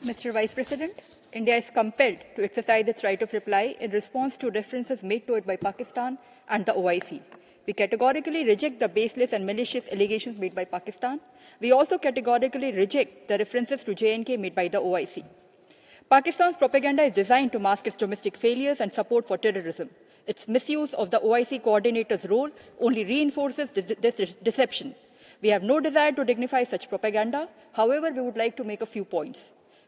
Mr. Vice President, India is compelled to exercise its right of reply in response to references made to it by Pakistan and the OIC. We categorically reject the baseless and malicious allegations made by Pakistan. We also categorically reject the references to JNK made by the OIC. Pakistan's propaganda is designed to mask its domestic failures and support for terrorism. Its misuse of the OIC coordinator's role only reinforces this deception. We have no desire to dignify such propaganda. However, we would like to make a few points.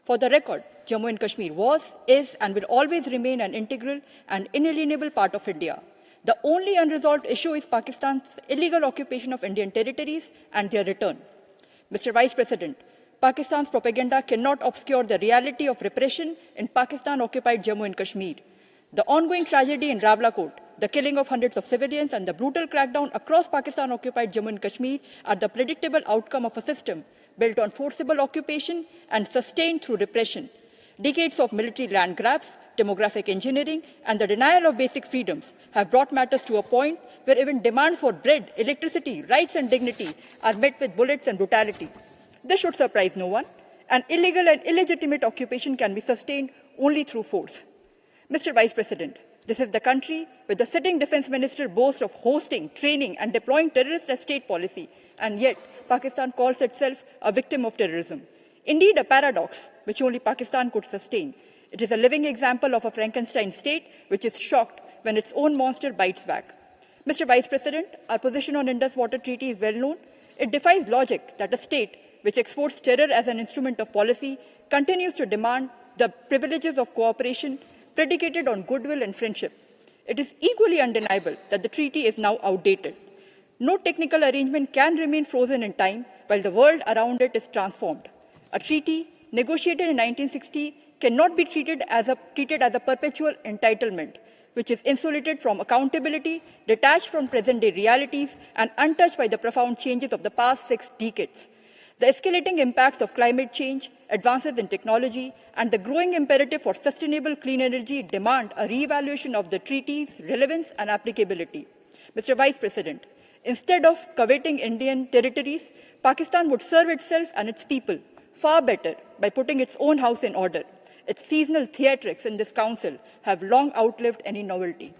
For the record, Jammu and Kashmir was, is, and will always remain an integral and inalienable part of India. The only unresolved issue is Pakistan's illegal occupation of Indian territories and their return. Mr. Vice President, Pakistan's propaganda cannot obscure the reality of repression in Pakistan-occupied Jammu and Kashmir. The ongoing tragedy in Rawalakot, the killing of hundreds of civilians, and the brutal crackdown across Pakistan-occupied Jammu and Kashmir are the predictable outcome of a system built on forcible occupation and sustained through repression. Decades of military land grabs, demographic engineering, and the denial of basic freedoms have brought matters to a point where even demands for bread, electricity, rights, and dignity are met with bullets and brutality. This should surprise no one. An illegal and illegitimate occupation can be sustained only through force. Mr. Vice President, this is the country where the sitting defense minister boasts of hosting, training, and deploying terrorists as state policy, and yet Pakistan calls itself a victim of terrorism. Indeed, a paradox which only Pakistan could sustain. It is a living example of a Frankenstein state which is shocked when its own monster bites back. Mr. Vice President, our position on Indus Water Treaty is well known. It defies logic that a state which exports terror as an instrument of policy continues to demand the privileges of cooperation predicated on goodwill and friendship. It is equally undeniable that the treaty is now outdated. No technical arrangement can remain frozen in time while the world around it is transformed. A treaty negotiated in 1960 cannot be treated as a perpetual entitlement, which is insulated from accountability, detached from present-day realities, and untouched by the profound changes of the past 6 decades. The escalating impacts of climate change, advances in technology, and the growing imperative for sustainable clean energy demand a re-evaluation of the treaty's relevance and applicability. Mr. Vice President, instead of coveting Indian territories, Pakistan would serve itself and its people far better by putting its own house in order. Its seasonal theatrics in this council have long outlived any novelty.